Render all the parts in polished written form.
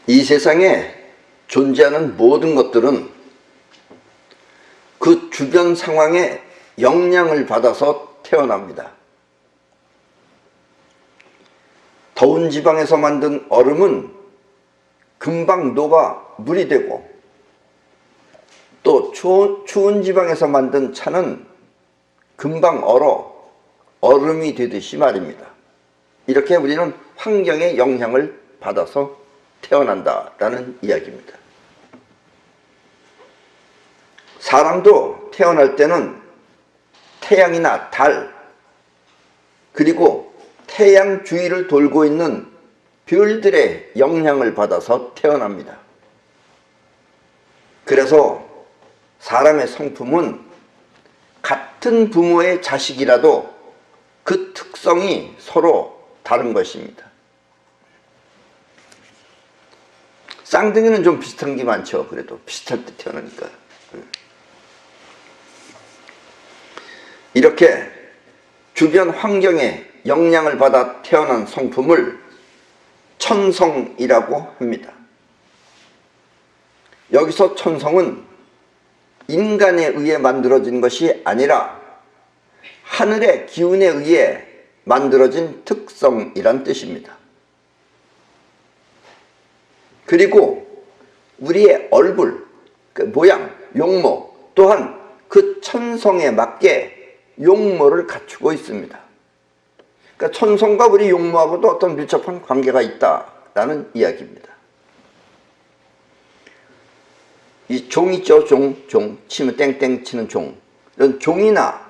이 세상에 존재하는 모든 것들은 그 주변 상황에 영향을 받아서 태어납니다. 더운 지방에서 만든 얼음은 금방 녹아 물이 되고, 또 추운 지방에서 만든 차는 금방 얼어 얼음이 되듯이 말입니다. 이렇게 우리는 환경의 영향을 받아서 태어난다라는 이야기입니다. 사람도 태어날 때는 태양이나 달, 그리고 태양 주위를 돌고 있는 별들의 영향을 받아서 태어납니다. 그래서 사람의 성품은 같은 부모의 자식이라도 그 특성이 서로 다른 것입니다. 쌍둥이는 좀 비슷한 게 많죠. 그래도 비슷할 때 태어나니까. 이렇게 주변 환경에 영향을 받아 태어난 성품을 천성이라고 합니다. 여기서 천성은 인간에 의해 만들어진 것이 아니라 하늘의 기운에 의해 만들어진 특성이란 뜻입니다. 그리고 우리의 얼굴, 그 모양, 용모 또한 그 천성에 맞게 용모를 갖추고 있습니다. 그러니까 천성과 우리 용모하고도 어떤 밀접한 관계가 있다라는 이야기입니다. 이 종 있죠? 종 치면 땡땡 치는 종. 이런 종이나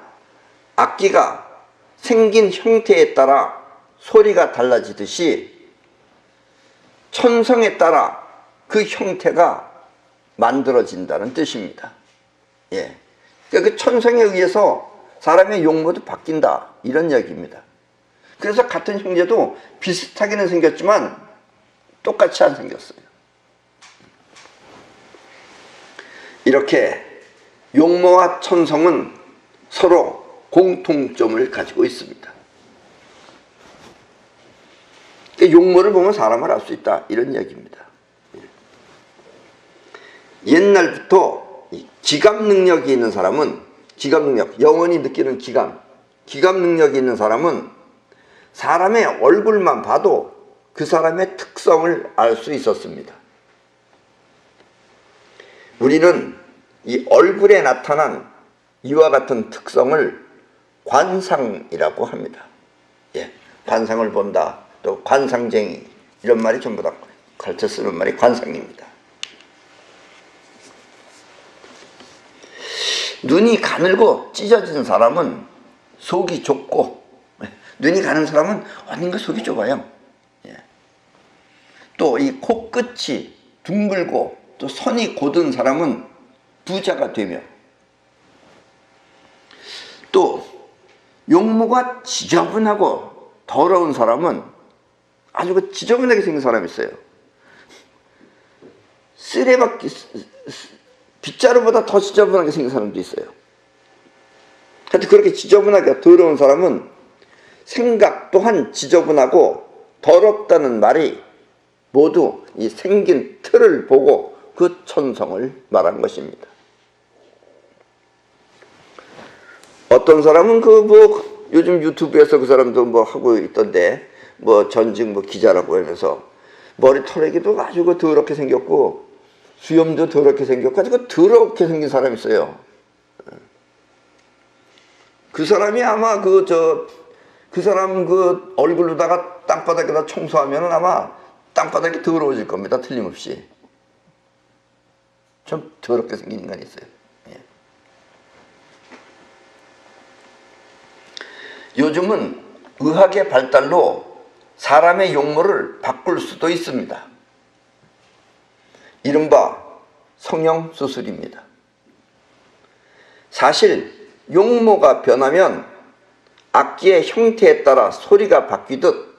악기가 생긴 형태에 따라 소리가 달라지듯이 천성에 따라 그 형태가 만들어진다는 뜻입니다. 예. 그러니까 그 천성에 의해서 사람의 용모도 바뀐다, 이런 이야기입니다. 그래서 같은 형제도 비슷하게는 생겼지만 똑같이 안 생겼어요. 이렇게 용모와 천성은 서로 공통점을 가지고 있습니다. 용모를 보면 사람을 알 수 있다, 이런 이야기입니다. 옛날부터 기감 능력이 있는 사람은, 기감 능력, 영원히 느끼는 기감 능력이 있는 사람은 사람의 얼굴만 봐도 그 사람의 특성을 알 수 있었습니다. 우리는 이 얼굴에 나타난 이와 같은 특성을 관상이라고 합니다. 예, 관상을 본다, 또 관상쟁이, 이런 말이 전부 다 가르쳐 쓰는 말이 관상입니다. 눈이 가늘고 찢어진 사람은 속이 좁고, 눈이 가는 사람은 어딘가 속이 좁아요. 예. 또 이 코끝이 둥글고 또 선이 곧은 사람은 부자가 되며, 또 용모가 지저분하고 더러운 사람은 아주 지저분하게 생긴 사람이 있어요. 쓰레받기, 빗자루보다 더 지저분하게 생긴 사람도 있어요. 하여튼 그렇게 지저분하게 더러운 사람은 생각 또한 지저분하고 더럽다는 말이 모두 이 생긴 틀을 보고 그 천성을 말한 것입니다. 어떤 사람은 요즘 유튜브에서 그 사람도 하고 있던데, 전직 기자라고 하면서 머리털에기도 아주 더럽게 생겼고 수염도 더럽게 생겼고 더럽게 생긴 사람이 있어요. 그 사람이 아마 그 사람 얼굴로다가 땅바닥에다 청소하면은 아마 땅바닥이 더러워질 겁니다. 틀림없이. 좀 더럽게 생긴 인간이 있어요. 예. 요즘은 의학의 발달로 사람의 용모를 바꿀 수도 있습니다. 이른바 성형수술입니다. 사실 용모가 변하면 악기의 형태에 따라 소리가 바뀌듯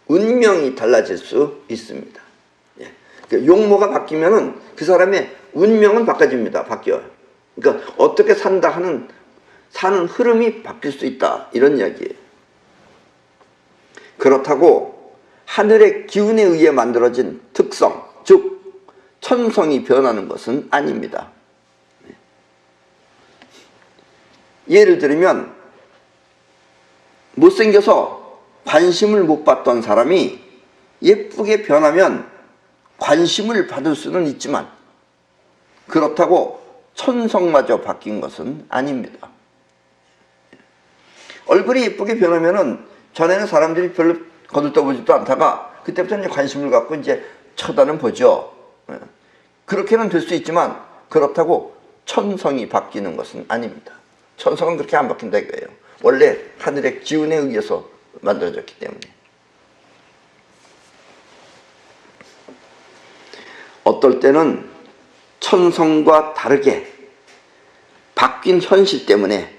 운명이 달라질 수 있습니다. 예. 그러니까 용모가 바뀌면은 그 사람의 운명은 바뀌어요. 그러니까 어떻게 산다 하는 사는 흐름이 바뀔 수 있다, 이런 이야기예요. 그렇다고 하늘의 기운에 의해 만들어진 특성, 즉 천성이 변하는 것은 아닙니다. 예를 들면 못생겨서 관심을 못 받던 사람이 예쁘게 변하면 관심을 받을 수는 있지만 그렇다고 천성마저 바뀐 것은 아닙니다. 얼굴이 예쁘게 변하면은 전에는 사람들이 별로 거들떠보지도 않다가 그때부터 이제 관심을 갖고 이제 쳐다는 보죠. 그렇게는 될 수 있지만 그렇다고 천성이 바뀌는 것은 아닙니다. 천성은 그렇게 안 바뀐다 이거예요. 원래 하늘의 기운에 의해서 만들어졌기 때문에. 어떨 때는 천성과 다르게 바뀐 현실 때문에,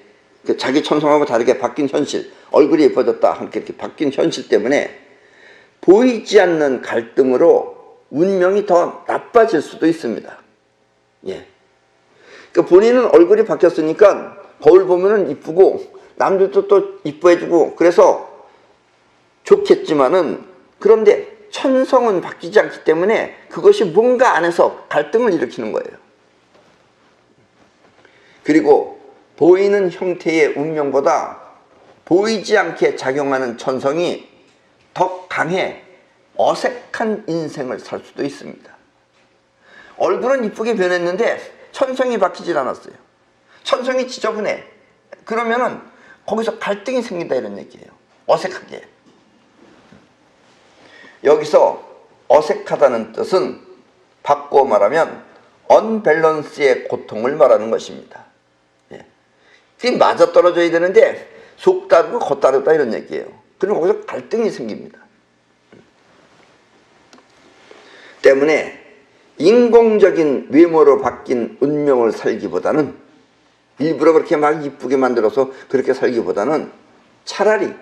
자기 천성하고 다르게 바뀐 현실, 얼굴이 예뻐졌다 함께 이렇게 바뀐 현실 때문에 보이지 않는 갈등으로 운명이 더 나빠질 수도 있습니다. 예. 그러니까 본인은 얼굴이 바뀌었으니까 거울 보면은 이쁘고 남들도 또 이뻐해주고 그래서 좋겠지만은, 그런데 천성은 바뀌지 않기 때문에 그것이 뭔가 안에서 갈등을 일으키는 거예요. 그리고 보이는 형태의 운명보다 보이지 않게 작용하는 천성이 더 강해 어색한 인생을 살 수도 있습니다. 얼굴은 이쁘게 변했는데 천성이 바뀌질 않았어요. 천성이 지저분해. 그러면은 거기서 갈등이 생긴다 이런 얘기예요. 어색하게. 여기서 어색하다는 뜻은 바꿔 말하면 언밸런스의 고통을 말하는 것입니다. 그게 맞아떨어져야 되는데 속 다르고 겉 다르다 이런 얘기예요. 그럼 거기서 갈등이 생깁니다. 때문에 인공적인 외모로 바뀐 운명을 살기보다는, 일부러 그렇게 막 이쁘게 만들어서 그렇게 살기보다는 차라리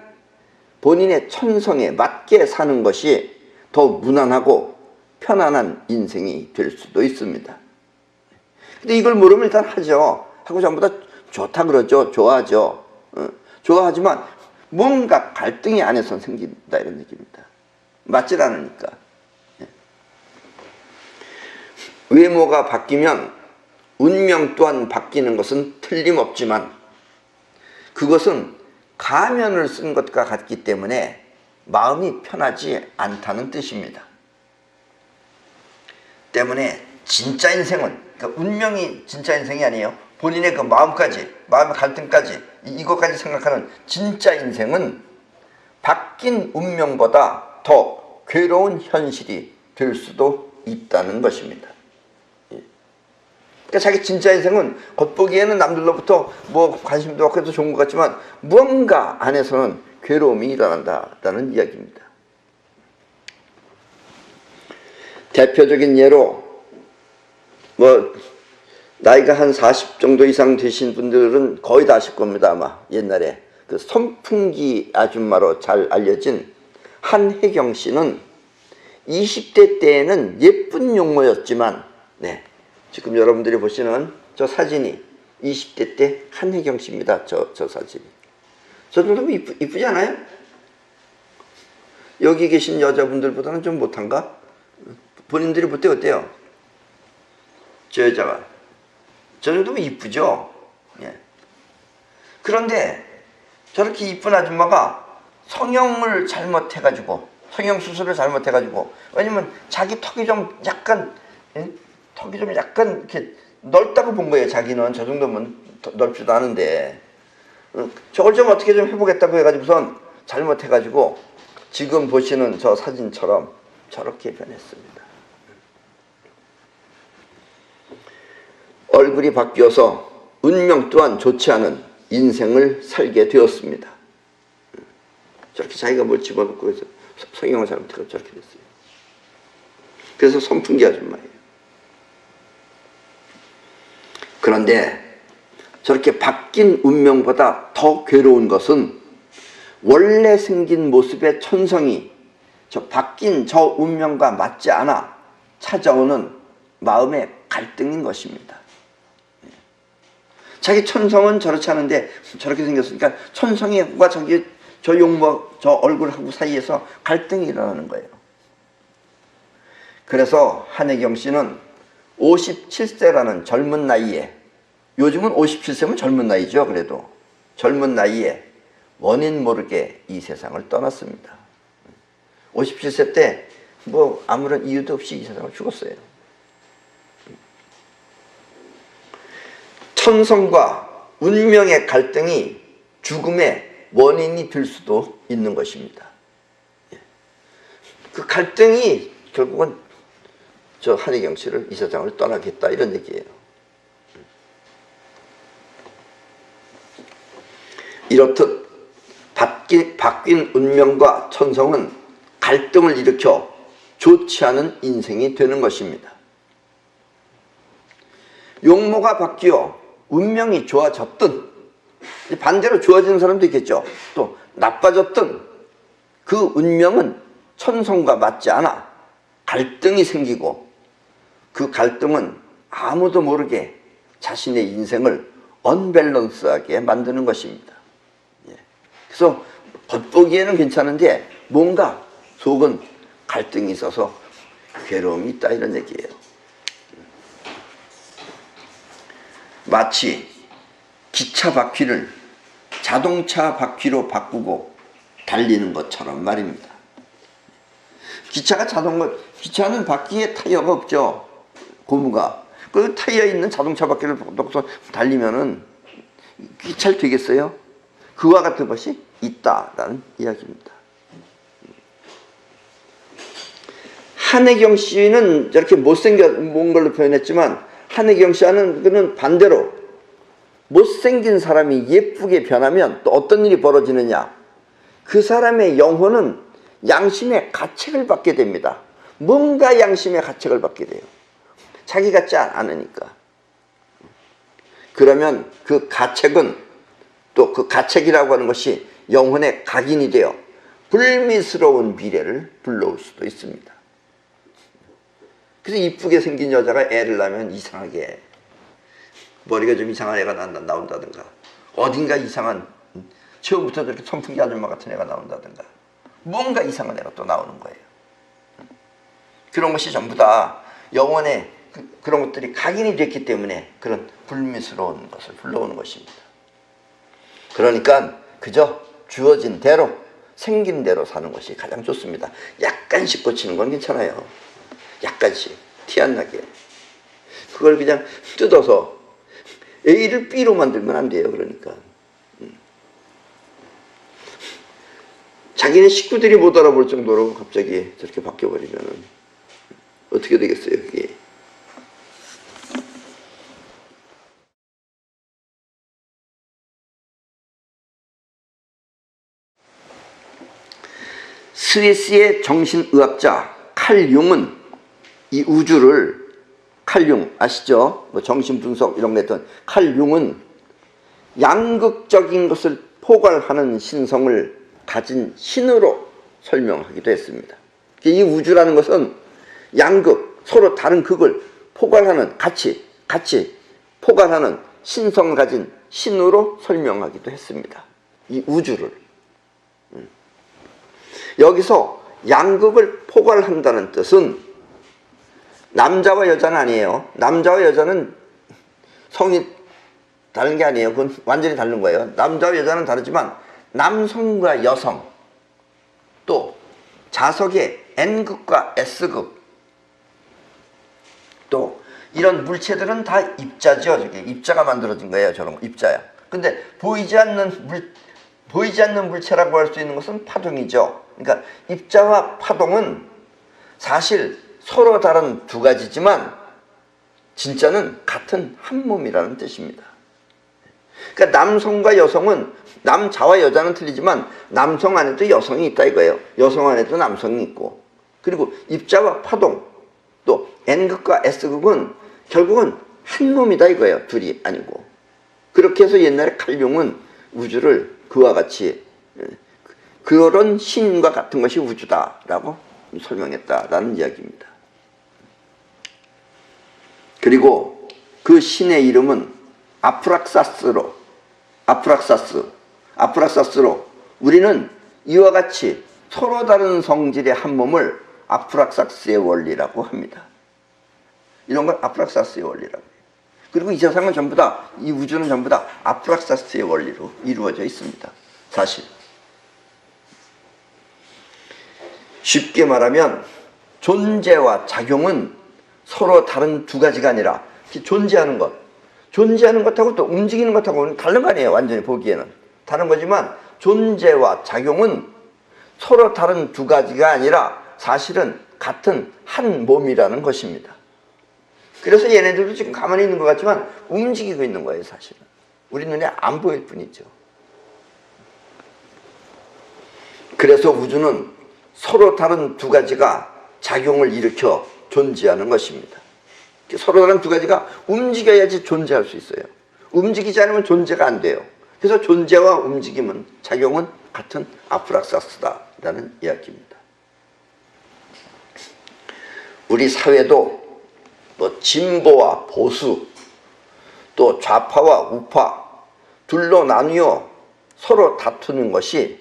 본인의 천성에 맞게 사는 것이 더 무난하고 편안한 인생이 될 수도 있습니다. 근데 이걸 모르면 일단 하죠. 하고 전부 다 좋다 그러죠. 좋아하죠. 좋아하지만 뭔가 갈등이 안에서 생긴다 이런 얘기입니다. 맞질 않으니까. 외모가 바뀌면 운명 또한 바뀌는 것은 틀림없지만 그것은 가면을 쓴 것과 같기 때문에 마음이 편하지 않다는 뜻입니다. 때문에 진짜 인생은, 그러니까 운명이 진짜 인생이 아니에요. 본인의 그 마음까지, 마음의 갈등까지, 이것까지 생각하는 진짜 인생은 바뀐 운명보다 더 괴로운 현실이 될 수도 있다는 것입니다. 그러니까 자기 진짜 인생은 겉보기에는 남들로부터 뭐 관심도 받고 해서 좋은 것 같지만 무언가 안에서는 괴로움이 일어난다는 이야기입니다. 대표적인 예로 뭐 나이가 한 40 정도 이상 되신 분들은 거의 다 아실 겁니다. 아마 옛날에 그 선풍기 아줌마로 잘 알려진 한혜경 씨는 20대 때에는 예쁜 용모였지만, 네, 지금 여러분들이 보시는 저 사진이 20대 때 한혜경 씨입니다. 저 사진이. 저 정도면 이쁘지 않아요? 여기 계신 여자분들보다는 좀 못한가? 본인들이 볼 때 어때요? 저 여자가. 저 정도면 이쁘죠? 예. 그런데 저렇게 이쁜 아줌마가 성형을 잘못해가지고, 성형 수술을 잘못해가지고, 왜냐면 자기 턱이 좀 약간, 턱이 좀 약간 이렇게 넓다고 본 거예요. 자기는 저 정도면 넓지도 않은데 저걸 좀 어떻게 좀 해보겠다고 해가지고선 잘못해가지고 지금 보시는 저 사진처럼 저렇게 변했습니다. 얼굴이 바뀌어서 운명 또한 좋지 않은 인생을 살게 되었습니다. 저렇게 자기가 뭘 집어넣고 해서 성형을 잘못해서 저렇게 됐어요. 그래서 선풍기 아줌마예요. 그런데 저렇게 바뀐 운명보다 더 괴로운 것은 원래 생긴 모습의 천성이 저 바뀐 저 운명과 맞지 않아 찾아오는 마음의 갈등인 것입니다. 자기 천성은 저렇지 않은데 저렇게 생겼으니까 천성과 저 용모, 저 얼굴하고 사이에서 갈등이 일어나는 거예요. 그래서 한혜경 씨는 57세라는 젊은 나이에, 요즘은 57세면 젊은 나이죠. 그래도 젊은 나이에 원인 모르게 이 세상을 떠났습니다. 57세 때 뭐 아무런 이유도 없이 이 세상을 죽었어요. 천성과 운명의 갈등이 죽음의 원인이 될 수도 있는 것입니다. 그 갈등이 결국은 저 한혜경 씨를 이 세상을 떠나겠다 이런 얘기예요. 이렇듯 바뀐 운명과 천성은 갈등을 일으켜 좋지 않은 인생이 되는 것입니다. 용모가 바뀌어 운명이 좋아졌든 반대로 좋아지는 사람도 있겠죠. 또 나빠졌든 그 운명은 천성과 맞지 않아 갈등이 생기고 그 갈등은 아무도 모르게 자신의 인생을 언밸런스하게 만드는 것입니다. 그래서 겉보기에는 괜찮은데 뭔가 속은 갈등이 있어서 괴로움이 있다 이런 얘기예요. 마치 기차 바퀴를 자동차 바퀴로 바꾸고 달리는 것처럼 말입니다. 기차는 바퀴에 타이어가 없죠. 고무가. 그 타이어 있는 자동차 바퀴를 놓고서 달리면은 잘 되겠어요? 그와 같은 것이 있다라는 이야기입니다. 한혜경 씨는 저렇게 못생긴 걸로 표현했지만 한혜경 씨는 그는 반대로 못생긴 사람이 예쁘게 변하면 또 어떤 일이 벌어지느냐. 그 사람의 영혼은 양심의 가책을 받게 됩니다. 뭔가 양심의 가책을 받게 돼요. 자기 같지 않으니까. 그러면 그 가책은 또 그 가책이라고 하는 것이 영혼의 각인이 되어 불미스러운 미래를 불러올 수도 있습니다. 그래서 이쁘게 생긴 여자가 애를 낳으면 이상하게 머리가 좀 이상한 애가 나온다든가 어딘가 이상한 처음부터 저렇게 선풍기 아줌마 같은 애가 나온다든가 뭔가 이상한 애가 또 나오는 거예요. 그런 것이 전부 다 영혼에 그런 것들이 각인이 됐기 때문에 그런 불미스러운 것을 불러오는 것입니다. 그러니까 그저 주어진 대로 생긴 대로 사는 것이 가장 좋습니다. 약간씩 고치는 건 괜찮아요. 약간씩 티 안 나게. 그걸 그냥 뜯어서 A를 B로 만들면 안 돼요. 그러니까 자기네 식구들이 못 알아볼 정도로 갑자기 저렇게 바뀌어버리면 어떻게 되겠어요 그게. 스위스의 정신의학자 칼 융은 이 우주를, 칼 융 아시죠? 뭐 정신분석 이런 거 했던 칼 융은 양극적인 것을 포괄하는 신성을 가진 신으로 설명하기도 했습니다. 이 우주라는 것은 양극, 서로 다른 극을 포괄하는, 같이 포괄하는 신성을 가진 신으로 설명하기도 했습니다. 이 우주를. 여기서 양극을 포괄한다는 뜻은 남자와 여자는 아니에요. 남자와 여자는 성이 다른 게 아니에요. 그건 완전히 다른 거예요. 남자와 여자는 다르지만 남성과 여성, 또 자석의 N극과 S극, 또 이런 물체들은 다 입자죠. 저게 입자가 만들어진 거예요. 저런 거 입자야. 근데 보이지 않는 물체라고 할 수 있는 것은 파동이죠. 그러니까 입자와 파동은 사실 서로 다른 두 가지지만 진짜는 같은 한 몸이라는 뜻입니다. 그러니까 남성과 여성은, 남자와 여자는 틀리지만 남성 안에도 여성이 있다 이거예요. 여성 안에도 남성이 있고, 그리고 입자와 파동, 또 N극과 S극은 결국은 한 몸이다 이거예요. 둘이 아니고. 그렇게 해서 옛날에 칼 융은 우주를 그와 같이 그런 신과 같은 것이 우주다라고 설명했다라는 이야기입니다. 그리고 그 신의 이름은 아프락사스로 우리는 이와 같이 서로 다른 성질의 한 몸을 아프락사스의 원리라고 합니다. 이런 걸 아프락사스의 원리라고 해요. 그리고 이 세상은 전부 다, 이 우주는 전부 다 아프락사스의 원리로 이루어져 있습니다. 사실. 쉽게 말하면 존재와 작용은 서로 다른 두 가지가 아니라 존재하는 것하고 또 움직이는 것하고는 다른 거 아니에요. 완전히 보기에는 다른 거지만 존재와 작용은 서로 다른 두 가지가 아니라 사실은 같은 한 몸이라는 것입니다. 그래서 얘네들도 지금 가만히 있는 것 같지만 움직이고 있는 거예요. 사실은 우리 눈에 안 보일 뿐이죠. 그래서 우주는 서로 다른 두 가지가 작용을 일으켜 존재하는 것입니다. 서로 다른 두 가지가 움직여야지 존재할 수 있어요. 움직이지 않으면 존재가 안 돼요. 그래서 존재와 움직임은, 작용은 같은 아프락사스다라는 이야기입니다. 우리 사회도 뭐 진보와 보수, 또 좌파와 우파 둘로 나뉘어 서로 다투는 것이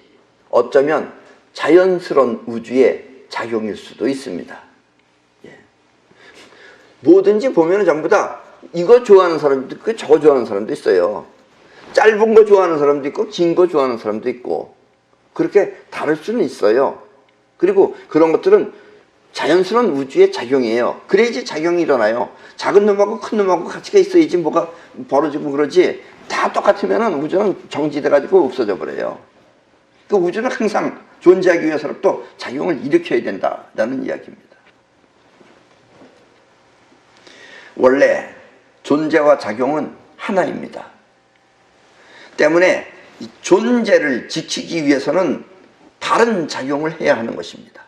어쩌면 자연스러운 우주의 작용일 수도 있습니다. 예. 뭐든지 보면 전부 다 이거 좋아하는 사람도 있고 저거 좋아하는 사람도 있어요. 짧은 거 좋아하는 사람도 있고 긴 거 좋아하는 사람도 있고 그렇게 다를 수는 있어요. 그리고 그런 것들은 자연스러운 우주의 작용이에요. 그래야지 작용이 일어나요. 작은 놈하고 큰 놈하고 같이 있어야지 뭐가 벌어지고 그러지, 다 똑같으면 우주는 정지돼가지고 없어져 버려요. 그 우주는 항상 존재하기 위해서는 또 작용을 일으켜야 된다라는 이야기입니다. 원래 존재와 작용은 하나입니다. 때문에 이 존재를 지키기 위해서는 바른 작용을 해야 하는 것입니다.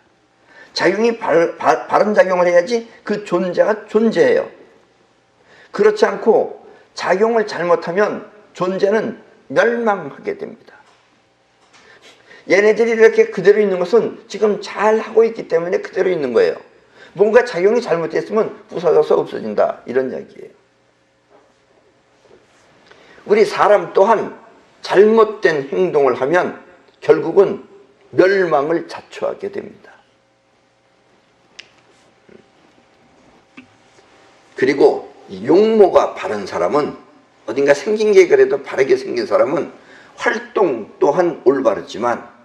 작용이 바른 작용을 해야지 그 존재가 존재해요. 그렇지 않고 작용을 잘못하면 존재는 멸망하게 됩니다. 얘네들이 이렇게 그대로 있는 것은 지금 잘 하고 있기 때문에 그대로 있는 거예요. 뭔가 작용이 잘못됐으면 부서져서 없어진다, 이런 이야기예요. 우리 사람 또한 잘못된 행동을 하면 결국은 멸망을 자초하게 됩니다. 그리고 용모가 바른 사람은, 어딘가 생긴 게 그래도 바르게 생긴 사람은 활동 또한 올바르지만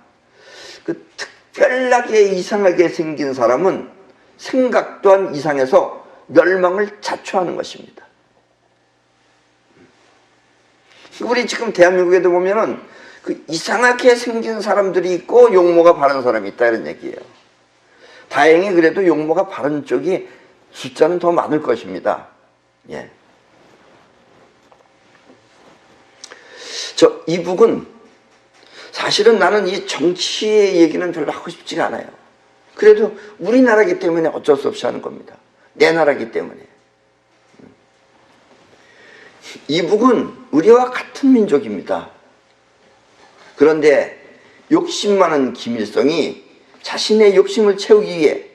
그 특별하게 이상하게 생긴 사람은 생각 또한 이상해서 멸망을 자초하는 것입니다. 우리 지금 대한민국에도 보면은 그 이상하게 생긴 사람들이 있고 용모가 바른 사람이 있다, 이런 얘기예요. 다행히 그래도 용모가 바른 쪽이 숫자는 더 많을 것입니다. 예. 저 이북은 사실은 나는 이 정치의 얘기는 별로 하고 싶지가 않아요. 그래도 우리나라기 때문에 어쩔 수 없이 하는 겁니다. 내 나라기 때문에. 이북은 우리와 같은 민족입니다. 그런데 욕심 많은 김일성이 자신의 욕심을 채우기 위해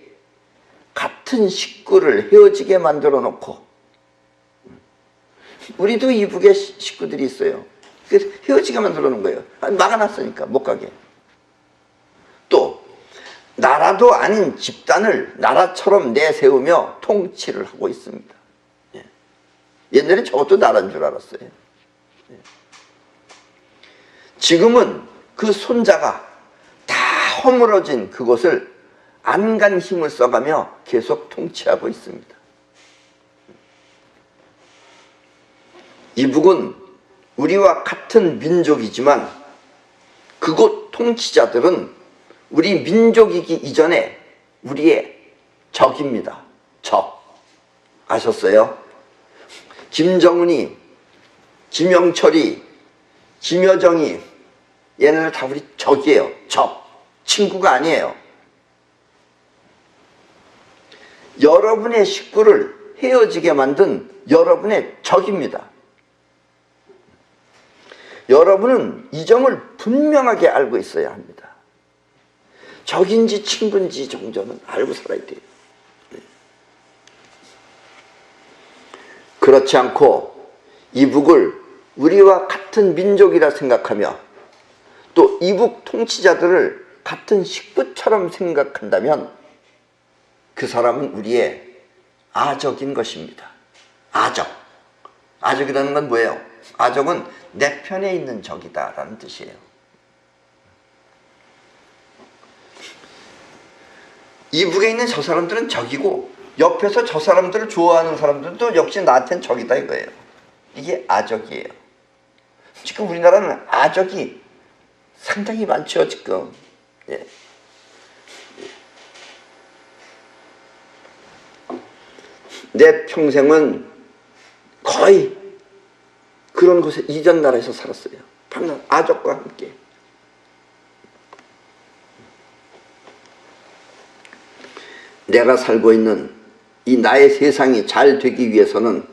같은 식구를 헤어지게 만들어 놓고, 우리도 이북에 식구들이 있어요. 그래서 헤어지게 만들어 놓은 거예요. 막아놨으니까 못 가게. 또 나라도 아닌 집단을 나라처럼 내세우며 통치를 하고 있습니다. 예. 옛날에 저것도 나라인 줄 알았어요. 예. 지금은 그 손자가 다 허물어진 그곳을 안간 힘을 써가며 계속 통치하고 있습니다. 이북은 우리와 같은 민족이지만 그곳 통치자들은 우리 민족이기 이전에 우리의 적입니다. 적. 아셨어요? 김정은이, 김영철이, 김여정이, 얘네들 다 우리 적이에요. 적. 친구가 아니에요. 여러분의 식구를 헤어지게 만든 여러분의 적입니다. 여러분은 이 점을 분명하게 알고 있어야 합니다. 적인지 친구인지 정도는 알고 살아야 돼요. 그렇지 않고 이북을 우리와 같은 민족이라 생각하며 또 이북 통치자들을 같은 식구처럼 생각한다면 그 사람은 우리의 아적인 것입니다. 아적. 아적이라는 건 뭐예요? 아적은 내 편에 있는 적이다 라는 뜻이에요. 이북에 있는 저 사람들은 적이고 옆에서 저 사람들을 좋아하는 사람들도 역시 나한테는 적이다 이거예요. 이게 아적이에요. 지금 우리나라는 아적이 상당히 많죠 지금. 예. 내 평생은 거의 그런 곳에 이전 나라에서 살았어요. 방금 아적과 함께. 내가 살고 있는 이 나의 세상이 잘 되기 위해서는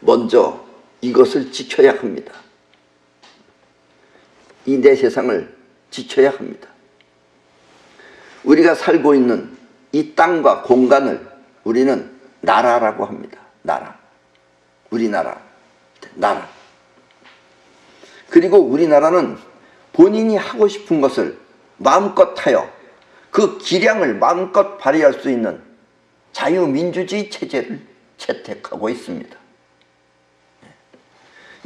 먼저 이것을 지켜야 합니다. 이 내 세상을 지켜야 합니다. 우리가 살고 있는 이 땅과 공간을 우리는 나라라고 합니다. 나라. 우리나라. 나라. 그리고 우리나라는 본인이 하고 싶은 것을 마음껏 하여 그 기량을 마음껏 발휘할 수 있는 자유민주주의 체제를 채택하고 있습니다.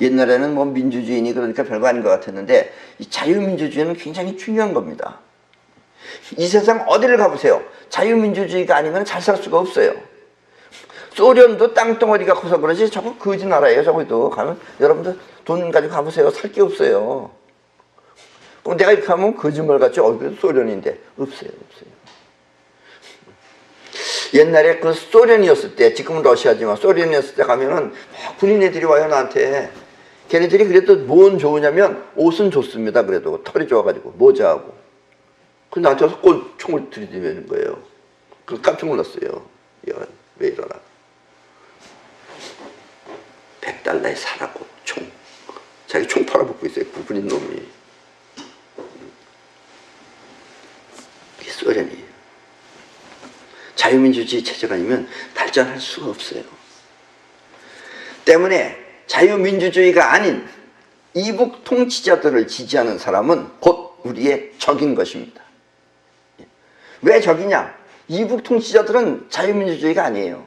옛날에는 뭐 민주주의니 그러니까 별거 아닌 것 같았는데 이 자유민주주의는 굉장히 중요한 겁니다. 이 세상 어디를 가보세요. 자유민주주의가 아니면 잘 살 수가 없어요. 소련도 땅덩어리가 커서 그러지 저거 거지 나라예요. 저거도 가면 여러분들 돈 가지고 가보세요. 살 게 없어요. 그럼 내가 이렇게 하면 거짓말같이 그래도 소련인데 없어요. 옛날에 그 소련이었을 때, 지금은 러시아지만 소련이었을 때 가면은 막 군인 애들이 와요 나한테. 걔네들이 그래도 뭔 좋으냐면 옷은 좋습니다. 그래도 털이 좋아가지고 모자하고. 그 나한테 와서 총을 들이대는 거예요. 그 깜짝 놀랐어요. 야, 왜 이러나. $100에 사라고 총. 자기 총 팔아먹고 있어요. 그 군인 놈이. 이게 소련이에요. 자유민주주의 체제가 아니면 발전할 수가 없어요. 때문에 자유민주주의가 아닌 이북 통치자들을 지지하는 사람은 곧 우리의 적인 것입니다. 왜 적이냐? 이북 통치자들은 자유민주주의가 아니에요.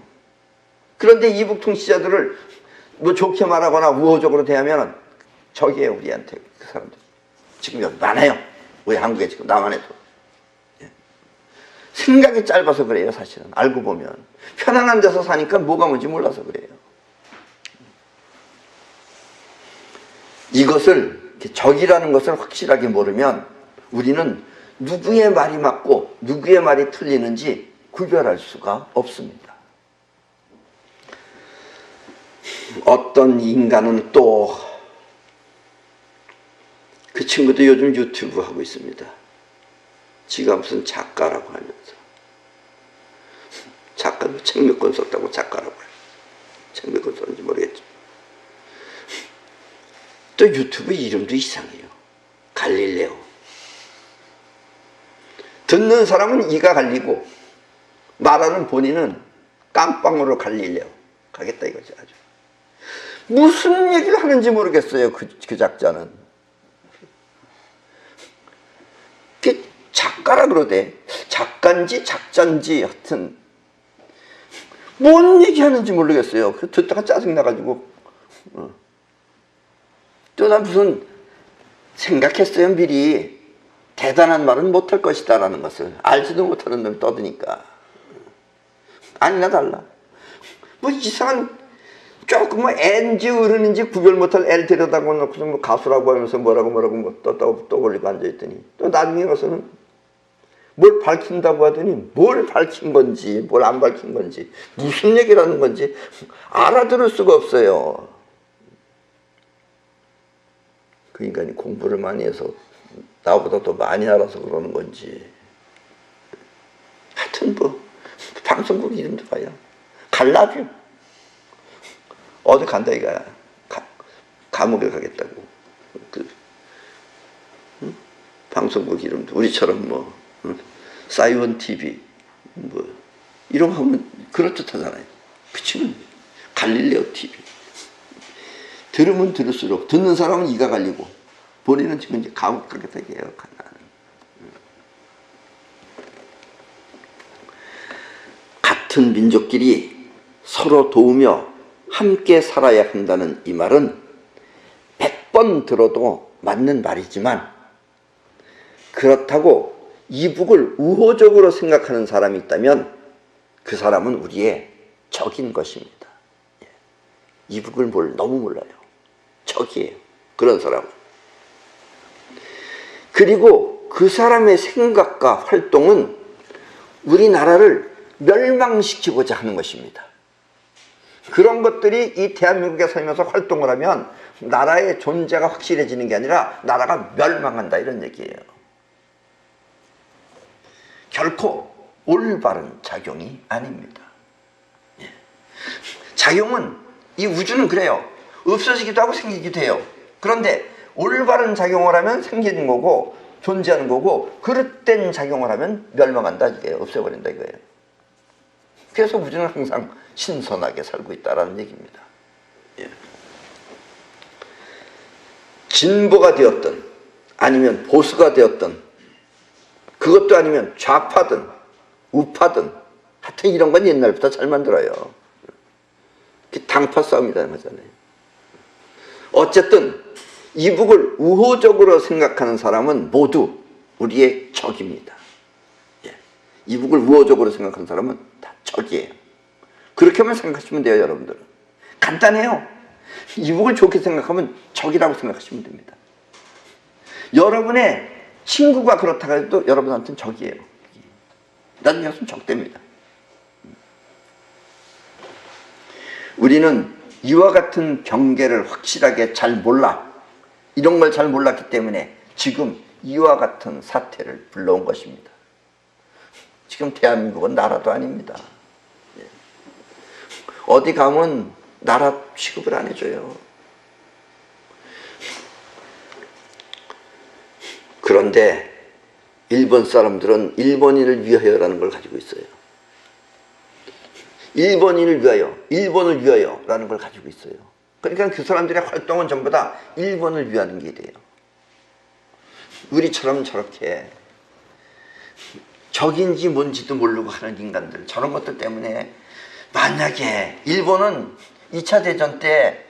그런데 이북 통치자들을 뭐 좋게 말하거나 우호적으로 대하면 적이에요, 우리한테. 그 사람들. 지금 여기 많아요. 우리 한국에 지금 나만 해도. 생각이 짧아서 그래요, 사실은. 알고 보면. 편안한 데서 사니까 뭐가 뭔지 몰라서 그래요. 이것을, 적이라는 것을 확실하게 모르면 우리는 누구의 말이 맞고 누구의 말이 틀리는지 구별할 수가 없습니다. 어떤 인간은 또, 그 친구도 요즘 유튜브 하고 있습니다. 지가 무슨 작가라고 하면서. 작가도 책 몇 권 썼다고 작가라고 해요. 책 몇 권 썼는지 모르겠죠. 또 유튜브 이름도 이상해요. 갈릴레오. 듣는 사람은 이가 갈리고 말하는 본인은 깜빵으로 갈릴레오 가겠다 이거죠. 아주. 무슨 얘기를 하는지 모르겠어요. 그 작자는. 작가라 그러대. 작가인지 작자인지 하여튼 뭔 얘기하는지 모르겠어요. 그 듣다가 짜증나가지고. 또 난 무슨 생각했어요 미리. 대단한 말은 못할 것이다 라는 것을. 알지도 못하는 놈이 떠드니까. 아니나 달라. 뭐 이상한 조금 뭐 애인지 어른인지 구별 못할 애를 데려다가 놓고서 뭐 가수라고 하면서 뭐라고 뭐 떠올리고 앉아있더니 또 나중에 가서는 뭘 밝힌다고 하더니 뭘 밝힌 건지 뭘 안 밝힌 건지 무슨 얘기를 하는 건지 알아들을 수가 없어요. 그 인간이 공부를 많이 해서 나보다 더 많이 알아서 그러는 건지 하여튼 뭐 방송국 이름도 봐요. 갈라뷰 어디 간다 이거야. 감옥에 가겠다고. 방송국 이름도 우리처럼 뭐 사이원 TV 뭐 이런 거 하면 그럴듯하잖아요. 그치만 갈릴레오 TV 들으면 들을수록 듣는 사람은 이가 갈리고 본인은 지금 이제 감옥 가겠다 이게요. 같은 민족끼리 서로 도우며 함께 살아야 한다는 이 말은 100번 들어도 맞는 말이지만, 그렇다고 이북을 우호적으로 생각하는 사람이 있다면 그 사람은 우리의 적인 것입니다. 이북을 너무 몰라요. 적이에요, 그런 사람은. 그리고 그 사람의 생각과 활동은 우리나라를 멸망시키고자 하는 것입니다. 그런 것들이 이 대한민국에 살면서 활동을 하면 나라의 존재가 확실해지는 게 아니라 나라가 멸망한다, 이런 얘기예요. 결코 올바른 작용이 아닙니다. 작용은, 이 우주는 그래요. 없어지기도 하고 생기기도 해요. 그런데 올바른 작용을 하면 생기는 거고 존재하는 거고, 그릇된 작용을 하면 멸망한다, 이게 없애버린다 이거예요. 그래서 우주는 항상 신선하게 살고 있다는 얘기입니다. 진보가 되었든 아니면 보수가 되었든, 그것도 아니면 좌파든 우파든, 하여튼 이런 건 옛날부터 잘 만들어요. 당파 싸움이라는 거잖아요. 어쨌든 이북을 우호적으로 생각하는 사람은 모두 우리의 적입니다. 이북을 우호적으로 생각하는 사람은 다 적이에요. 그렇게만 생각하시면 돼요, 여러분들은. 간단해요. 이북을 좋게 생각하면 적이라고 생각하시면 됩니다. 여러분의 친구가 그렇다고 해도 여러분한테는 적이에요. 나중에 가서는 적됩니다. 우리는 이와 같은 경계를 확실하게 잘 몰라, 이런 걸 잘 몰랐기 때문에 지금 이와 같은 사태를 불러온 것입니다. 지금 대한민국은 나라도 아닙니다. 어디 가면 나라 취급을 안 해줘요. 그런데 일본 사람들은 일본인을 위하여라는 걸 가지고 있어요. 일본인을 위하여, 일본을 위하여 라는 걸 가지고 있어요. 그러니까 그 사람들의 활동은 전부 다 일본을 위하는 게 돼요. 우리처럼 저렇게 적인지 뭔지도 모르고 하는 인간들, 저런 것들 때문에, 만약에 일본은 2차 대전 때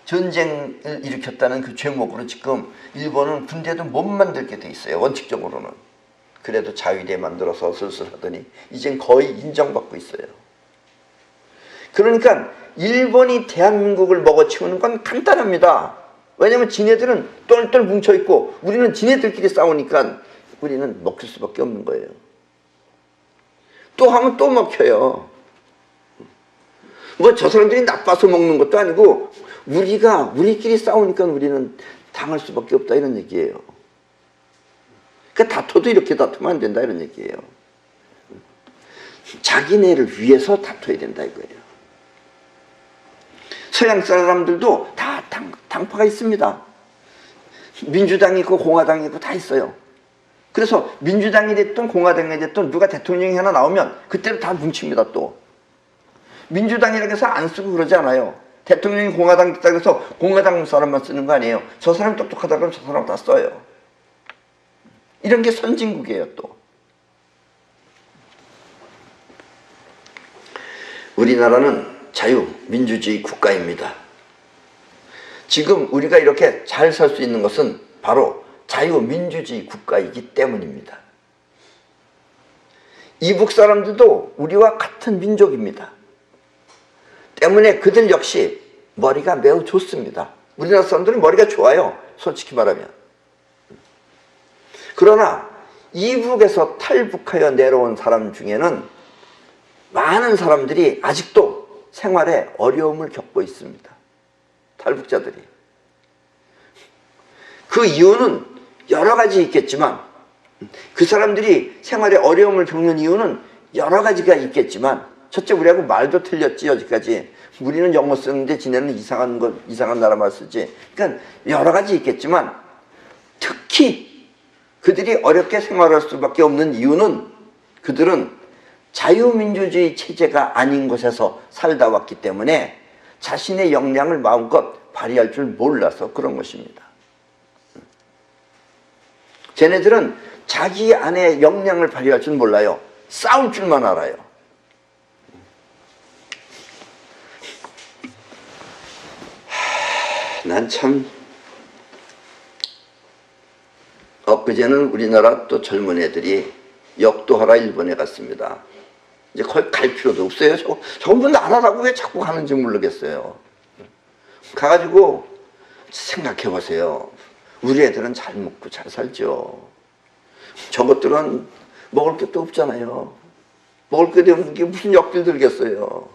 전쟁을 일으켰다는 그 죄목으로 지금 일본은 군대도 못 만들게 돼 있어요, 원칙적으로는. 그래도 자위대 만들어서 슬슬 하더니 이젠 거의 인정받고 있어요. 그러니까 일본이 대한민국을 먹어치우는 건 간단합니다. 왜냐하면 지네들은 똘똘 뭉쳐있고 우리는 지네들끼리 싸우니까 우리는 먹힐 수밖에 없는 거예요. 또 하면 또 먹혀요. 뭐 저 사람들이 나빠서 먹는 것도 아니고 우리끼리 싸우니까 우리는 당할 수밖에 없다, 이런 얘기예요. 그러니까 다퉈도 이렇게 다투면 안 된다, 이런 얘기예요. 자기네를 위해서 다퉈야 된다, 이거예요. 서양 사람들도 다 당파가 있습니다. 민주당이 있고 공화당이 있고 다 있어요. 그래서 민주당이 됐든 공화당이 됐든 누가 대통령이 하나 나오면 그때로 다 뭉칩니다. 또 민주당이라고 해서 안 쓰고 그러지 않아요. 대통령이 공화당 됐다고 해서 공화당 사람만 쓰는 거 아니에요. 저 사람 똑똑하다 그러면 저 사람 다 써요. 이런 게 선진국이에요. 또 우리나라는 자유민주주의 국가입니다. 지금 우리가 이렇게 잘 살 수 있는 것은 바로 자유민주주의 국가이기 때문입니다. 이북 사람들도 우리와 같은 민족입니다. 때문에 그들 역시 머리가 매우 좋습니다. 우리나라 사람들은 머리가 좋아요, 솔직히 말하면. 그러나 이북에서 탈북하여 내려온 사람 중에는 많은 사람들이 아직도 생활에 어려움을 겪고 있습니다. 탈북자들이. 그 이유는 여러 가지 있겠지만, 그 사람들이 생활에 어려움을 겪는 이유는 여러 가지가 있겠지만, 첫째, 우리하고 말도 틀렸지, 여기까지. 우리는 영어 쓰는데 지네는 이상한 나라 말 쓰지. 그러니까 여러 가지 있겠지만, 특히 그들이 어렵게 생활할 수밖에 없는 이유는 그들은 자유민주주의 체제가 아닌 곳에서 살다 왔기 때문에 자신의 역량을 마음껏 발휘할 줄 몰라서 그런 것입니다. 쟤네들은 자기 안에 역량을 발휘할 줄 몰라요. 싸울 줄만 알아요. 난 참 엊그제는 우리나라 또 젊은 애들이 역도하러 일본에 갔습니다. 이제 거기 갈 필요도 없어요. 전부 나라라고 왜 자꾸 가는지 모르겠어요. 가가지고 생각해 보세요. 우리 애들은 잘 먹고 잘 살죠. 저것들은 먹을 게 또 없잖아요. 먹을 게 되면 무슨 역들 들겠어요.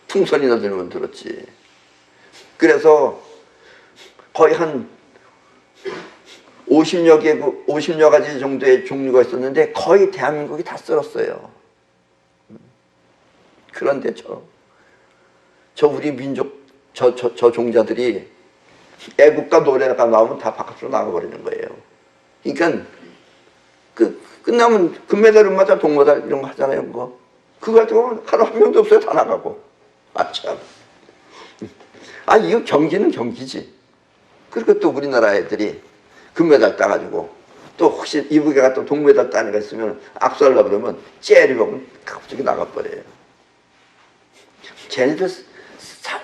풍선이나 들면 들었지. 그래서 거의 한 50여 가지 정도의 종류가 있었는데 거의 대한민국이 다 썰었어요. 그런데 저 우리 민족 저 종자들이 애국가 노래가 나오면 다 바깥으로 나가버리는 거예요. 그러니까 끝나면 금메달, 은메달, 동메달 이런 거 하잖아요. 그거 가지고 하루 한 명도 없어요. 다 나가고. 아 참. 이거 경기는 경기지. 그리고 또 우리나라 애들이 금메달 따가지고 또 혹시 이북에가 또 동메달 따는 애가 있으면 악수하려고 그러면 째리면 갑자기 나가버려요. 쟤네들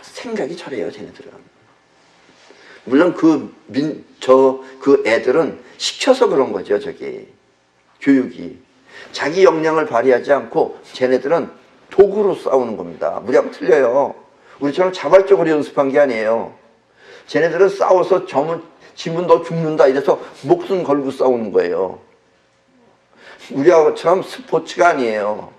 생각이 저래요. 쟤네들은. 물론 그 애들은 시켜서 그런 거죠. 저기 교육이 자기 역량을 발휘하지 않고 쟤네들은 도구로 싸우는 겁니다. 우리하고 틀려요. 우리처럼 자발적으로 연습한 게 아니에요. 쟤네들은 싸워서 지면 너 죽는다 이래서 목숨 걸고 싸우는 거예요. 우리하고처럼 스포츠가 아니에요.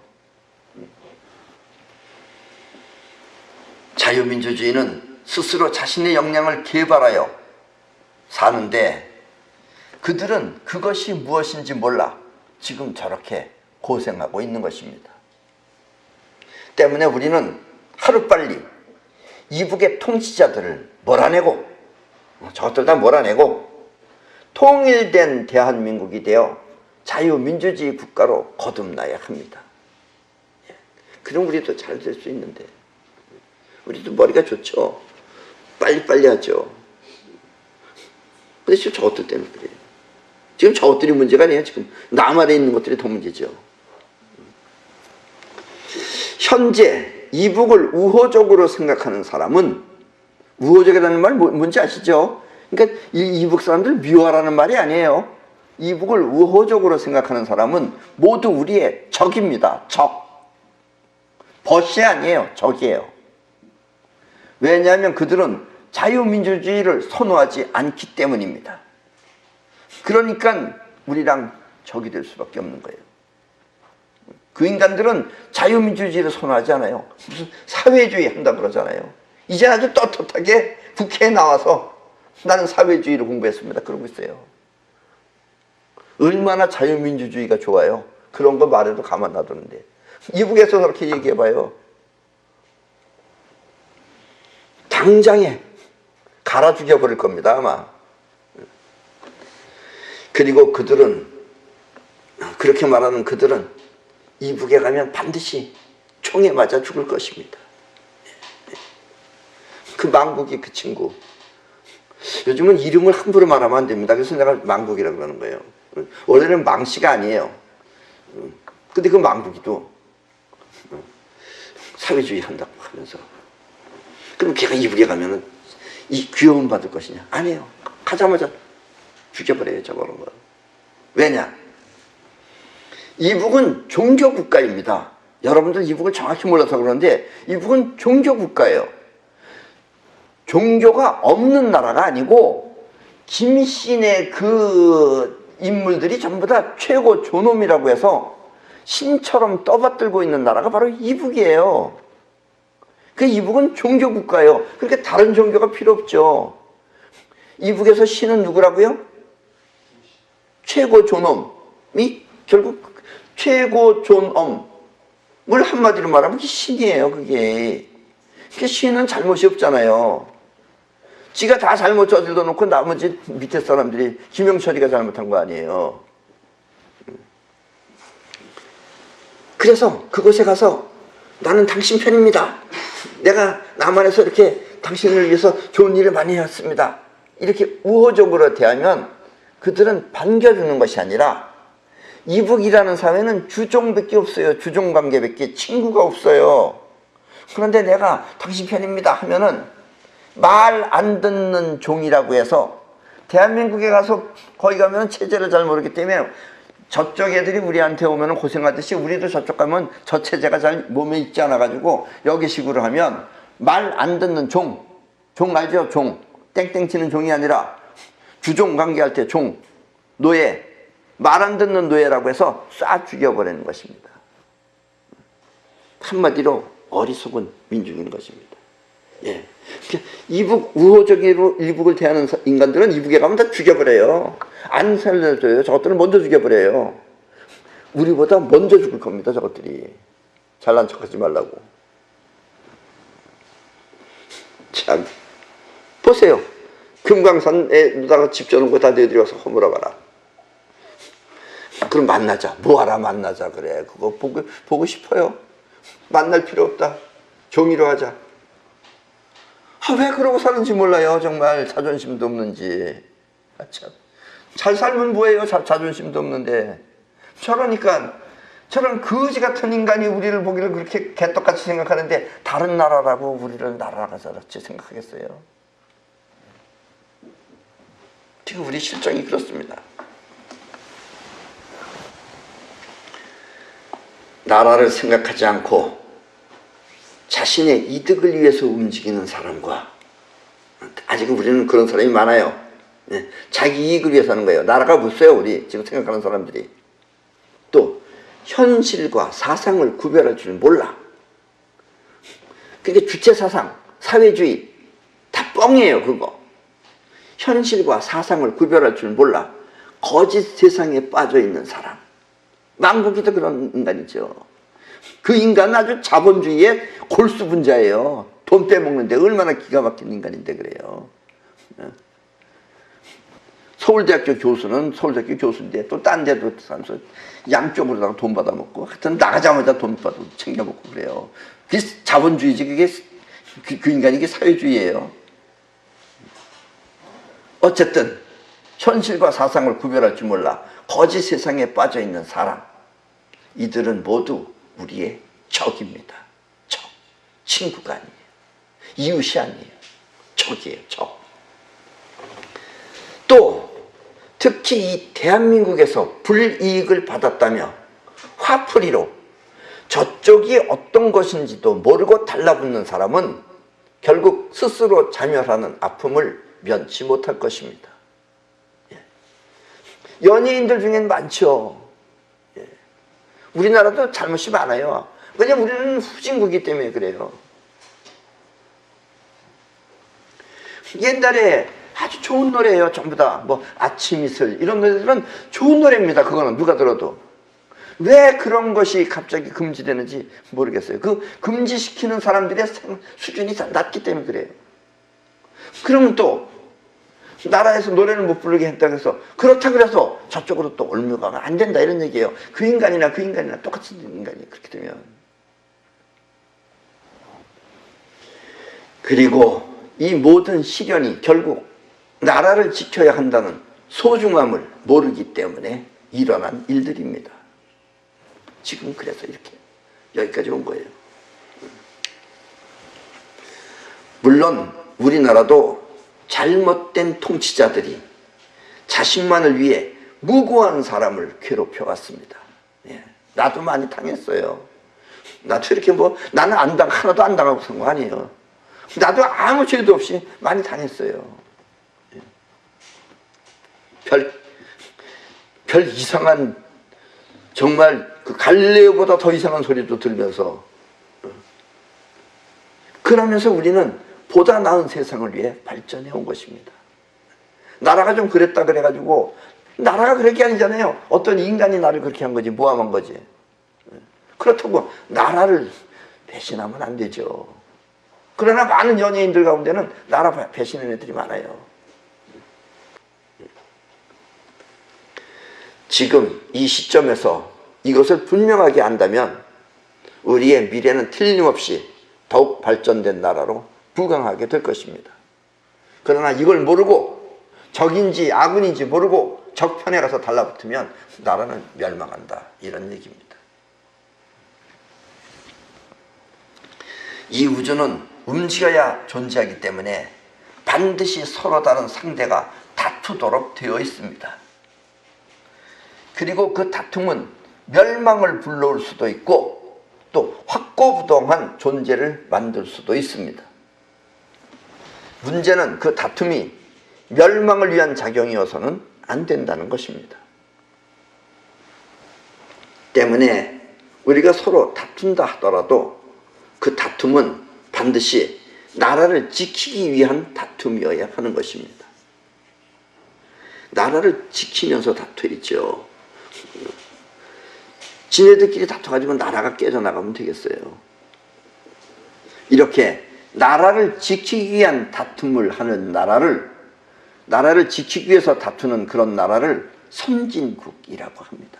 자유민주주의는 스스로 자신의 역량을 개발하여 사는데 그들은 그것이 무엇인지 몰라 지금 저렇게 고생하고 있는 것입니다. 때문에 우리는 하루빨리 이북의 통치자들을 몰아내고 저것들 다 몰아내고 통일된 대한민국이 되어 자유민주주의 국가로 거듭나야 합니다. 그럼 우리도 잘 될 수 있는데 우리도 머리가 좋죠. 빨리빨리 하죠. 근데 지금 저것들 때문에 그래요. 지금 저것들이 문제가 아니에요. 지금 남 아래에 있는 것들이 더 문제죠. 현재 이북을 우호적으로 생각하는 사람은 우호적이라는 말 뭔지 아시죠? 그러니까 이북 사람들 미워하라는 말이 아니에요. 이북을 우호적으로 생각하는 사람은 모두 우리의 적입니다. 적. 벗이 아니에요. 적이에요. 왜냐하면 그들은 자유민주주의를 선호하지 않기 때문입니다. 그러니까 우리랑 적이 될 수밖에 없는 거예요. 그 인간들은 자유민주주의를 선호하지 않아요. 무슨 사회주의 한다 그러잖아요. 이제 아주 떳떳하게 국회에 나와서 나는 사회주의를 공부했습니다. 그러고 있어요. 얼마나 자유민주주의가 좋아요. 그런 거 말해도 가만 놔두는데. 이북에서 그렇게 얘기해봐요. 당장에 갈아 죽여버릴 겁니다. 아마. 그리고 그렇게 말하는 그들은 이북에 가면 반드시 총에 맞아 죽을 것입니다. 그 망국이 그 친구. 요즘은 이름을 함부로 말하면 안 됩니다. 그래서 내가 망국이라고 그러는 거예요. 원래는 망씨가 아니에요. 근데 그 망국이도 사회주의 한다고 하면서 그럼 걔가 이북에 가면은 이 귀여움 받을 것이냐? 아니에요. 가자마자 죽여버려요. 저거는 거. 왜냐? 이북은 종교국가입니다. 여러분들 이북을 정확히 몰라서 그러는데 이북은 종교국가예요. 종교가 없는 나라가 아니고 김신의 그 인물들이 전부 다 최고 존엄이라고 해서 신처럼 떠받들고 있는 나라가 바로 이북이에요. 그 이북은 종교국가예요. 그러니까 다른 종교가 필요 없죠. 이북에서 신은 누구라고요? 최고 존엄이 결국 최고 존엄을 한마디로 말하면 그게 신이에요. 그게 신은 잘못이 없잖아요. 지가 다 잘못 저질러 놓고 나머지 밑에 사람들이 김영철이가 잘못한 거 아니에요. 그래서 그곳에 가서 나는 당신 편입니다. 내가 남한에서 이렇게 당신을 위해서 좋은 일을 많이 했습니다. 이렇게 우호적으로 대하면 그들은 반겨주는 것이 아니라 이북이라는 사회는 주종밖에 없어요. 주종관계밖에 친구가 없어요. 그런데 내가 당신 편입니다 하면은 말 안 듣는 종이라고 해서 대한민국에 가서 거기 가면 체제를 잘 모르기 때문에 저쪽 애들이 우리한테 오면 고생하듯이 우리도 저쪽 가면 저 체제가 잘 몸에 익지 않아 가지고 여기 식으로 하면 말 안 듣는 종 알죠? 종 땡땡 치는 종이 아니라 주종 관계할 때 종 노예 말 안 듣는 노예라고 해서 쏴 죽여버리는 것입니다. 한마디로 어리석은 민중인 것입니다. 예. 이북 우호적으로 이북을 대하는 인간들은 이북에 가면 다 죽여버려요. 안 살려줘요. 저것들은 먼저 죽여버려요. 우리보다 먼저 죽을 겁니다. 저것들이. 잘난 척하지 말라고. 참 보세요. 금강산에다가 집 져놓은 거 다 너희들이 와서 허물어봐라. 그럼 만나자. 뭐하라 만나자 그래. 그거 보고 싶어요. 만날 필요 없다. 종이로 하자. 왜 그러고 사는지 몰라요. 정말 자존심도 없는지. 참. 잘 살면 뭐예요. 자존심도 없는데. 저러니까 저런 거지 같은 인간이 우리를 보기를 그렇게 개떡같이 생각하는데 다른 나라라고 우리를 나라가 저렇게 생각하겠어요. 지금 우리 실정이 그렇습니다. 나라를 생각하지 않고 자신의 이득을 위해서 움직이는 사람과 아직은 우리는 그런 사람이 많아요. 자기 이익을 위해서 하는 거예요. 나라가 무엇이에요? 우리 지금 생각하는 사람들이. 또 현실과 사상을 구별할 줄 몰라. 그게 주체사상, 사회주의 다 뻥이에요. 그거. 현실과 사상을 구별할 줄 몰라. 거짓 세상에 빠져있는 사람. 망국이도 그런 인간이죠. 그 인간은 아주 자본주의의 골수분자예요. 돈 빼먹는데 얼마나 기가 막힌 인간인데 그래요. 서울대학교 교수는 서울대학교 교수인데 또 딴 데도 사면서 양쪽으로다가 돈 받아먹고 하여튼 나가자마자 돈 받아 챙겨먹고 그래요. 그게 자본주의지. 그게 그 인간이 이게 사회주의예요. 어쨌든 현실과 사상을 구별할 줄 몰라 거짓 세상에 빠져있는 사람, 이들은 모두 우리의 적입니다. 적. 친구가 아니에요. 이웃이 아니에요. 적이에요. 적. 또 특히 이 대한민국에서 불이익을 받았다며 화풀이로 저쪽이 어떤 것인지도 모르고 달라붙는 사람은 결국 스스로 자멸하는 아픔을 면치 못할 것입니다. 연예인들 중엔 많죠. 우리나라도 잘못이 많아요. 왜냐면 우리는 후진국이기 때문에 그래요. 옛날에 아주 좋은 노래예요. 전부 다 뭐 아침 이슬 이런 노래들은 좋은 노래입니다. 그거는 누가 들어도. 왜 그런 것이 갑자기 금지되는지 모르겠어요. 그 금지시키는 사람들의 수준이 낮기 때문에 그래요. 그러면 또 나라에서 노래를 못 부르게 했다고 해서 그렇다고 해서 저쪽으로 또 옮겨가면 안 된다 이런 얘기예요. 그 인간이나 똑같은 인간이 그렇게 되면. 그리고 이 모든 시련이 결국 나라를 지켜야 한다는 소중함을 모르기 때문에 일어난 일들입니다. 지금 그래서 이렇게 여기까지 온 거예요. 물론 우리나라도 잘못된 통치자들이 자신만을 위해 무고한 사람을 괴롭혀왔습니다. 예, 나도 많이 당했어요. 나도 이렇게 나는 하나도 안 당하고 산 거 아니에요. 나도 아무 죄도 없이 많이 당했어요. 예. 별 이상한 정말 그 갈레오보다 더 이상한 소리도 들면서 그러면서 우리는 보다 나은 세상을 위해 발전해 온 것입니다. 나라가 좀 그랬다 그래가지고 나라가 그럴 게 아니잖아요. 어떤 인간이 나를 그렇게 한 거지 모함한 거지. 그렇다고 나라를 배신하면 안 되죠. 그러나 많은 연예인들 가운데는 나라 배신하는 애들이 많아요. 지금 이 시점에서 이것을 분명하게 안다면 우리의 미래는 틀림없이 더욱 발전된 나라로 부강하게 될 것입니다. 그러나 이걸 모르고 적인지 아군인지 모르고 적편에 가서 달라붙으면 나라는 멸망한다 이런 얘기입니다. 이 우주는 움직여야 존재하기 때문에 반드시 서로 다른 상대가 다투도록 되어 있습니다. 그리고 그 다툼은 멸망을 불러올 수도 있고 또 확고부동한 존재를 만들 수도 있습니다. 문제는 그 다툼이 멸망을 위한 작용이어서는 안 된다는 것입니다. 때문에 우리가 서로 다툰다 하더라도 그 다툼은 반드시 나라를 지키기 위한 다툼이어야 하는 것입니다. 나라를 지키면서 다투있죠. 지네들끼리 다퉈가지고 나라가 깨져나가면 되겠어요. 이렇게 나라를 지키기 위한 다툼을 하는 나라를 지키기 위해서 다투는 그런 나라를 선진국이라고 합니다.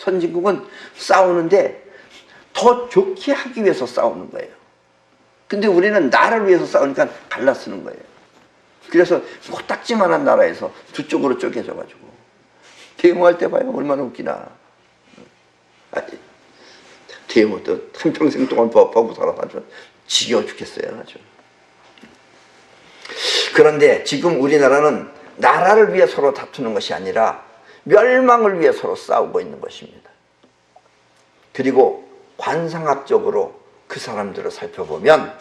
선진국은 싸우는데 더 좋게 하기 위해서 싸우는 거예요. 근데 우리는 나라를 위해서 싸우니까 갈라쓰는 거예요. 그래서 코딱지만한 나라에서 두 쪽으로 쪼개져가지고 대모할 때 봐요. 얼마나 웃기나. 아니, 대모도 한평생 동안 보고 살아가지고 지겨워 죽겠어요. 아주. 그런데 지금 우리나라는 나라를 위해 서로 다투는 것이 아니라 멸망을 위해 서로 싸우고 있는 것입니다. 그리고 관상학적으로 그 사람들을 살펴보면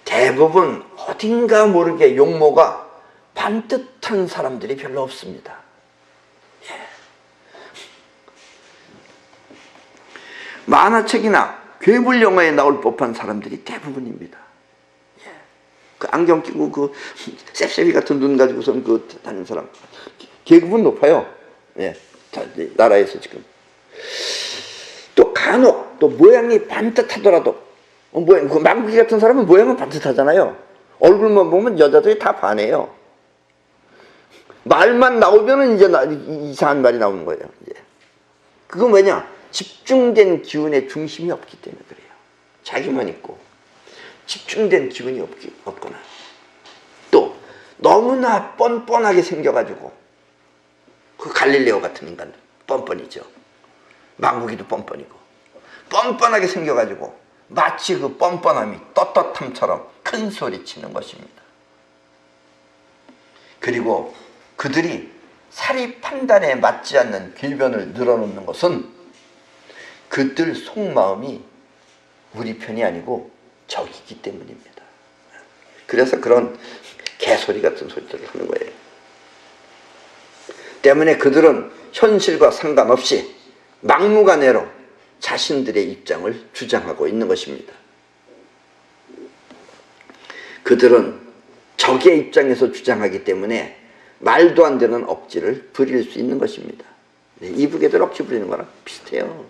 대부분 어딘가 모르게 용모가 반듯한 사람들이 별로 없습니다. 만화책이나 괴물 영화에 나올 법한 사람들이 대부분입니다. 그 안경 끼고 그 셉셉이 같은 눈 가지고선 그 다니는 사람 계급은 높아요. 나라에서 지금. 또 간혹 또 모양이 반듯하더라도 모양 그 망국이 같은 사람은 모양은 반듯하잖아요. 얼굴만 보면 여자들이 다 반해요. 말만 나오면은 이제 이상한 말이 나오는 거예요. 이제. 그건 뭐냐? 집중된 기운의 중심이 없기 때문에 그래요. 자기만 있고 집중된 기운이 없거나 또 너무나 뻔뻔하게 생겨가지고 그 갈릴레오 같은 인간 뻔뻔이죠. 망국이도 뻔뻔이고 뻔뻔하게 생겨가지고 마치 그 뻔뻔함이 떳떳함처럼 큰 소리 치는 것입니다. 그리고 그들이 사리 판단에 맞지 않는 궤변을 늘어놓는 것은 그들 속마음이 우리 편이 아니고 적이기 때문입니다. 그래서 그런 개소리 같은 소리들을 하는 거예요. 때문에 그들은 현실과 상관없이 막무가내로 자신들의 입장을 주장하고 있는 것입니다. 그들은 적의 입장에서 주장하기 때문에 말도 안 되는 억지를 부릴 수 있는 것입니다. 이북애들 억지 부리는 거랑 비슷해요.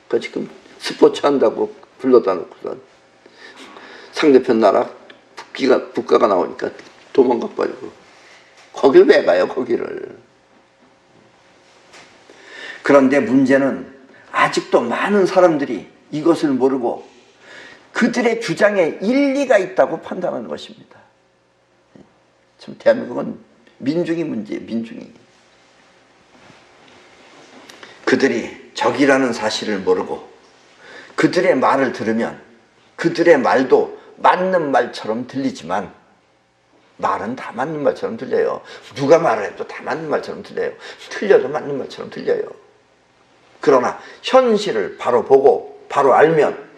그 지금 스포츠 한다고 불러다 놓고서 상대편 나라 국가가 나오니까 도망가 버리고 거길 왜 가요, 거기를. 그런데 문제는 아직도 많은 사람들이 이것을 모르고 그들의 주장에 일리가 있다고 판단하는 것입니다. 참 대한민국은 민중이 문제예요, 민중이. 그들이 적이라는 사실을 모르고 그들의 말을 들으면 그들의 말도 맞는 말처럼 들리지만 말은 다 맞는 말처럼 들려요. 누가 말을 해도 다 맞는 말처럼 들려요. 틀려도 맞는 말처럼 들려요. 그러나 현실을 바로 보고 바로 알면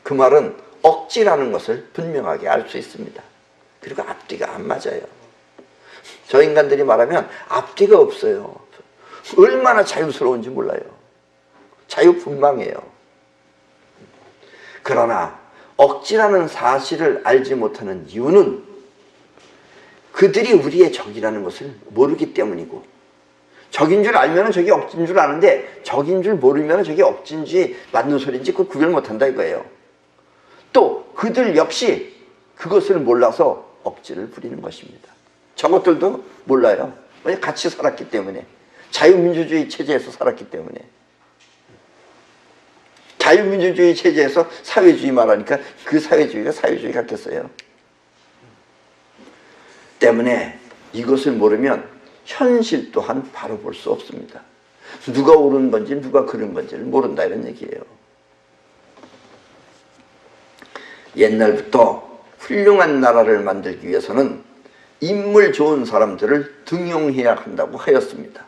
그 말은 억지라는 것을 분명하게 알 수 있습니다. 그리고 앞뒤가 안 맞아요. 저 인간들이 말하면 앞뒤가 없어요. 얼마나 자유스러운지 몰라요. 자유분방해요. 그러나 억지라는 사실을 알지 못하는 이유는 그들이 우리의 적이라는 것을 모르기 때문이고, 적인 줄 알면 저게 억지인 줄 아는데 적인 줄 모르면 저게 억지인지 맞는 소리인지 그걸 구별 못한다 이거예요. 또 그들 역시 그것을 몰라서 억지를 부리는 것입니다. 저것들도 몰라요. 왜? 같이 살았기 때문에. 자유민주주의 체제에서 살았기 때문에. 자유민주주의 체제에서 사회주의 말하니까 그 사회주의가 사회주의 같겠어요. 때문에 이것을 모르면 현실 또한 바로 볼 수 없습니다. 누가 옳은 건지 누가 그른 건지를 모른다 이런 얘기예요. 옛날부터 훌륭한 나라를 만들기 위해서는 인물 좋은 사람들을 등용해야 한다고 하였습니다.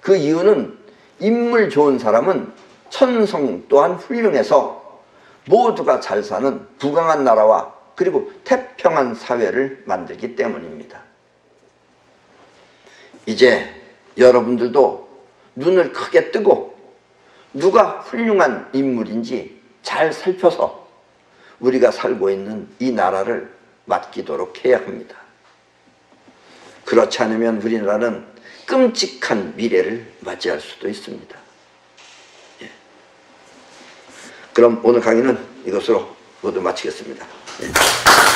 그 이유는 인물 좋은 사람은 천성 또한 훌륭해서 모두가 잘 사는 부강한 나라와 그리고 태평한 사회를 만들기 때문입니다. 이제 여러분들도 눈을 크게 뜨고 누가 훌륭한 인물인지 잘 살펴서 우리가 살고 있는 이 나라를 맡기도록 해야 합니다. 그렇지 않으면 우리나라는 끔찍한 미래를 맞이할 수도 있습니다. 예. 그럼 오늘 강의는 이것으로 모두 마치겠습니다. 예.